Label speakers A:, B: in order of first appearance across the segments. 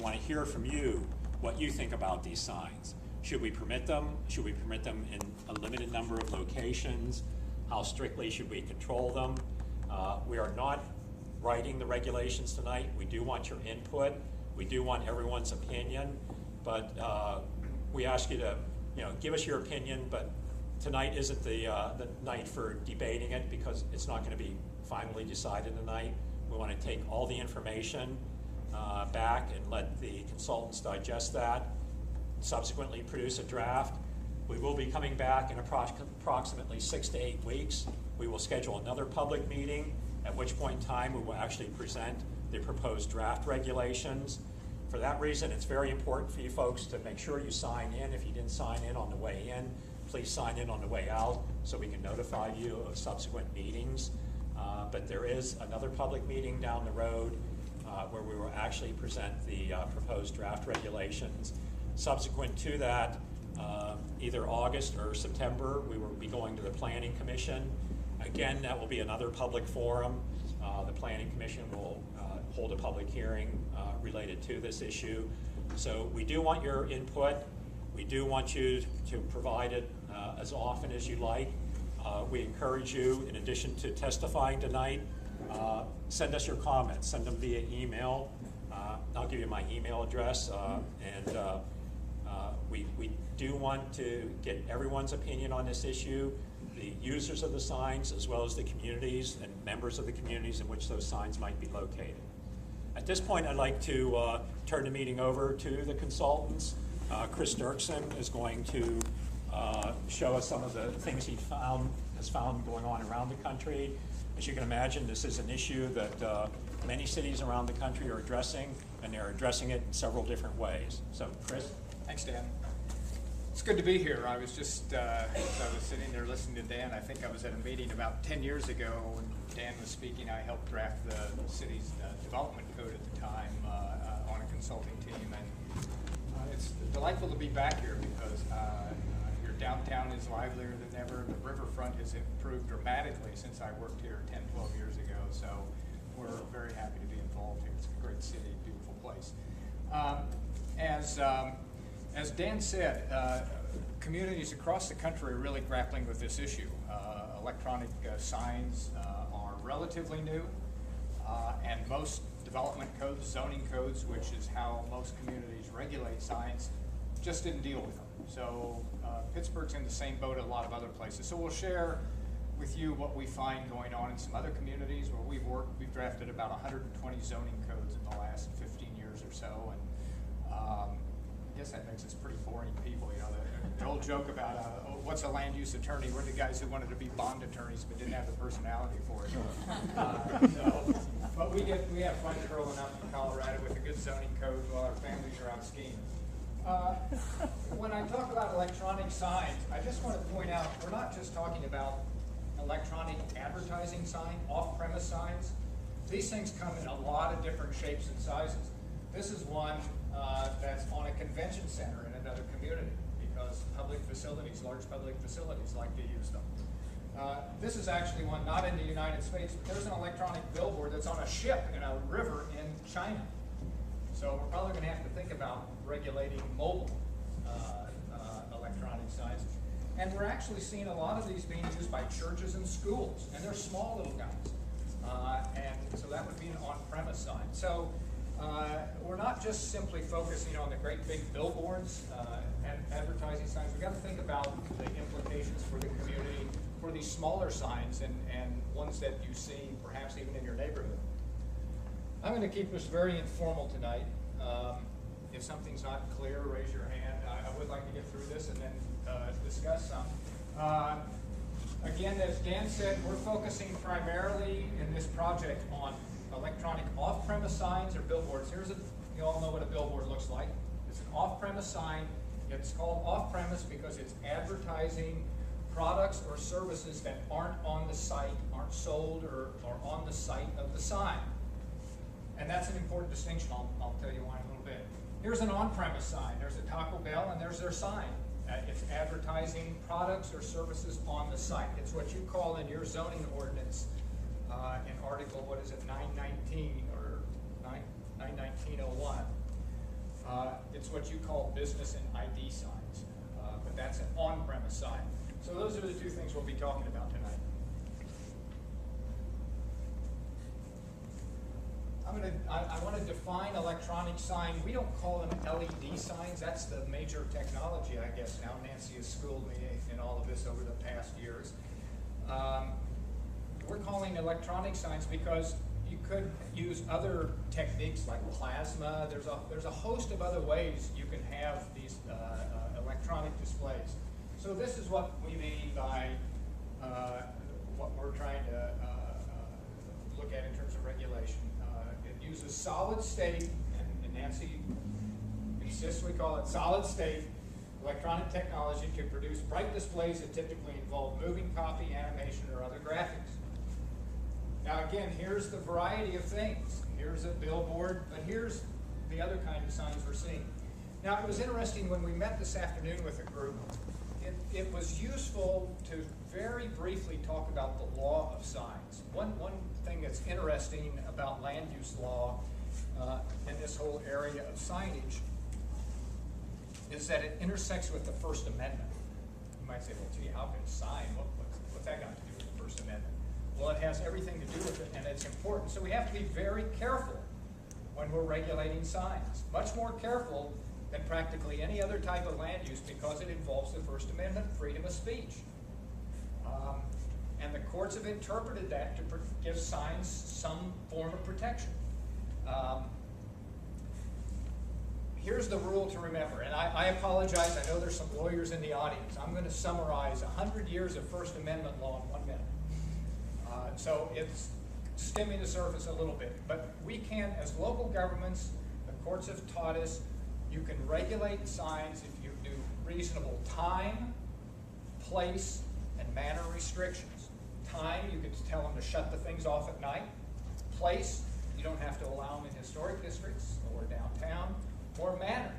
A: want to hear from you what you think about these signs. Should we permit them? Should we permit them in a limited number of locations? How strictly should we control them? We are not writing the regulations tonight. We do want your input. We do want everyone's opinion, but we ask you to, give us your opinion, but tonight isn't the night for debating it because it's not going to be finally decided tonight. We want to take all the information back and let the consultants digest that, subsequently produce a draft. We will be coming back in approximately 6 to 8 weeks. We will schedule another public meeting, at which point in time we will actually present the proposed draft regulations. For that reason, it's very important for you folks to make sure you sign in. If you didn't sign in on the way in, please sign in on the way out so we can notify you of subsequent meetings. But there is another public meeting down the road where we will actually present the proposed draft regulations. Subsequent to that, either August or September, we will be going to the Planning Commission. Again, that will be another public forum. The Planning Commission will hold a public hearing related to this issue. So we do want your input. We do want you to provide it as often as you like. We encourage you, in addition to testifying tonight, send us your comments. Send them via email. I'll give you my email address. We do want to get everyone's opinion on this issue, the users of the signs, as well as the communities and members of the communities in which those signs might be located. At this point, I'd like to turn the meeting over to the consultants. Chris Dirksen is going to show us some of the things he has found going on around the country. As you can imagine, this is an issue that many cities around the country are addressing, and they're addressing it in several different ways. So, Chris?
B: Thanks, Dan. It's good to be here. I was just, as I was sitting there listening to Dan, I think I was at a meeting about 10 years ago when Dan was speaking. I helped draft the city's development code at the time on a consulting team. And it's delightful to be back here because your downtown is livelier than ever. The riverfront has improved dramatically since I worked here 10, 12 years ago. So we're very happy to be involved here. It's a great city, beautiful place. As Dan said, communities across the country are really grappling with this issue. Electronic signs are relatively new, and most development codes, zoning codes, which is how most communities regulate signs, just didn't deal with them. So Pittsburgh's in the same boat as a lot of other places. So we'll share with you what we find going on in some other communities where we've worked. We've drafted about 120 zoning codes in the last 15 years or so, and I guess that makes us pretty boring people. The old joke about what's a land use attorney? We're the guys who wanted to be bond attorneys but didn't have the personality for it. But we have fun curling up in Colorado with a good zoning code while our families are out skiing. When I talk about electronic signs, I just want to point out we're not just talking about electronic advertising sign, off-premise signs. These things come in a lot of different shapes and sizes. This is one that's on a convention center in another community because public facilities, large public facilities like to use them. This is actually one not in the United States, but there's an electronic billboard that's on a ship in a river in China. So we're probably going to have to think about regulating mobile electronic signs. And we're actually seeing a lot of these being used by churches and schools, and they're small little guys. And so that would be an on-premise sign. So we're not just simply focusing on the great big billboards and advertising signs. We've got to think about the implications for the community for these smaller signs and ones that you see perhaps even in your neighborhood. I'm going to keep this very informal tonight. If something's not clear, raise your hand. I would like to get through this and then discuss some. Again, as Dan said, we're focusing primarily in this project on electronic off-premise signs or billboards. You all know what a billboard looks like. It's an off-premise sign. It's called off-premise because it's advertising products or services that aren't on the site, aren't sold or on the site of the sign. And that's an important distinction. I'll tell you why in a little bit. Here's an on-premise sign. There's a Taco Bell and there's their sign. It's advertising products or services on the site. It's what you call in your zoning ordinance in Article, 919 or 919.01. what you call business and ID signs, but that's an on-premise sign. So those are the two things we'll be talking about tonight. I want to define electronic sign. We don't call them LED signs. That's the major technology, I guess, now. Nancy has schooled me in all of this over the past years. We're calling electronic signs because you could use other techniques like plasma. There's a host of other ways you can have these electronic displays. So this is what we mean by what we're trying to look at in terms of regulation. It uses solid state, and Nancy insists we call it solid state electronic technology to produce bright displays that typically involve moving copy, animation, or other graphics. Now again, here's the variety of things. Here's a billboard, but here's the other kind of signs we're seeing. Now it was interesting when we met this afternoon with a group, it was useful to very briefly talk about the law of signs. One thing that's interesting about land use law in this whole area of signage is that it intersects with the First Amendment. You might say, well, gee, how can a sign, what's that got to do with the First Amendment? Well, it has everything to do with it, and it's important. So we have to be very careful when we're regulating signs. Much more careful than practically any other type of land use because it involves the First Amendment, freedom of speech. And the courts have interpreted that to give signs some form of protection. Here's the rule to remember, and I apologize, I know there's some lawyers in the audience. I'm going to summarize 100 years of First Amendment law in 1 minute. So it's skimming the surface a little bit, but we can, as local governments, the courts have taught us, you can regulate signs if you do reasonable time, place, and manner restrictions. Time, you can tell them to shut the things off at night. Place, you don't have to allow them in historic districts or downtown. Or manner,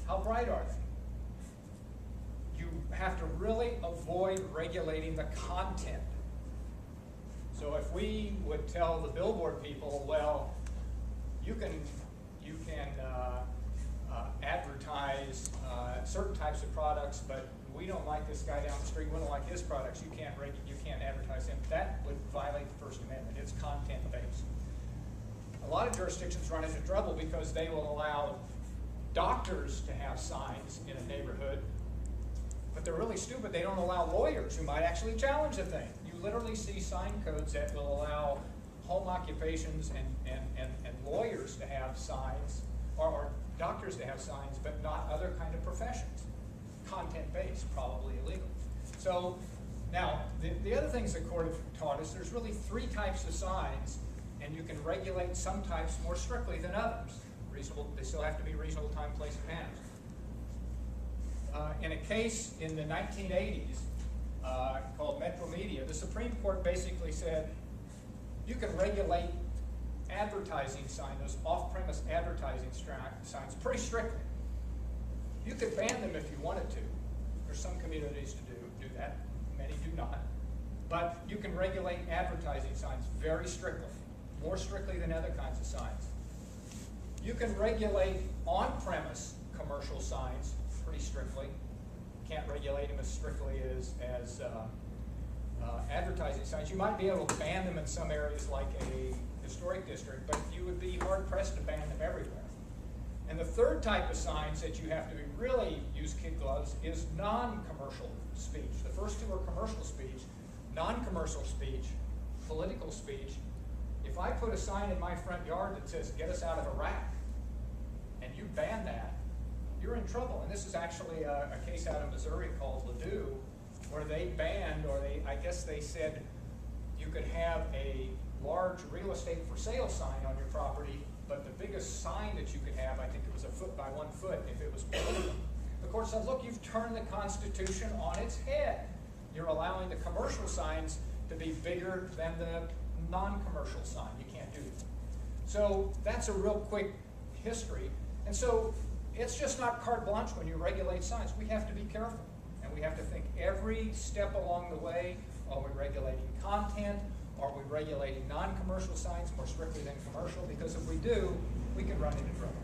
B: how bright are they? You have to really avoid regulating the content. So if we would tell the billboard people, well, you can advertise certain types of products, but we don't like this guy down the street, we don't like his products, you can't advertise him. That would violate the First Amendment. It's content-based. A lot of jurisdictions run into trouble because they will allow doctors to have signs in a neighborhood, but they're really stupid. They don't allow lawyers who might actually challenge the thing. You literally see sign codes that will allow home occupations and lawyers to have signs, or doctors to have signs, but not other kind of professions. Content-based, probably illegal. So now, the other things the court have taught us, there's really 3 types of signs, and you can regulate some types more strictly than others. They still have to be reasonable time, place, and manners. In a case in the 1980s called Metro Media, the Supreme Court basically said you can regulate advertising signs, those off-premise advertising signs, pretty strictly. You could ban them if you wanted to. There's some communities to do that. Many do not. But you can regulate advertising signs very strictly, more strictly than other kinds of signs. You can regulate on-premise commercial signs pretty strictly. You can't regulate them as strictly as advertising signs. You might be able to ban them in some areas like a historic district, but you would be hard-pressed to ban them everywhere. And the third type of signs that you have to really use kid gloves is non-commercial speech. The first 2 are commercial speech. Non-commercial speech, political speech. If I put a sign in my front yard that says, "Get us out of Iraq," and you ban that, you're in trouble. And this is actually a case out of Missouri called Ladue, where they banned, or I guess they said you could have a large real estate for sale sign on your property, but the biggest sign that you could have, I think it was 1 foot by 1 foot, if it was political. The court said, look, you've turned the Constitution on its head. You're allowing the commercial signs to be bigger than the non-commercial sign. You can't do that. So that's a real quick history. And so it's just not carte blanche when you regulate signs. We have to be careful. And we have to think every step along the way, are we regulating content? Are we regulating non-commercial signs more strictly than commercial? Because if we do, we can run into trouble.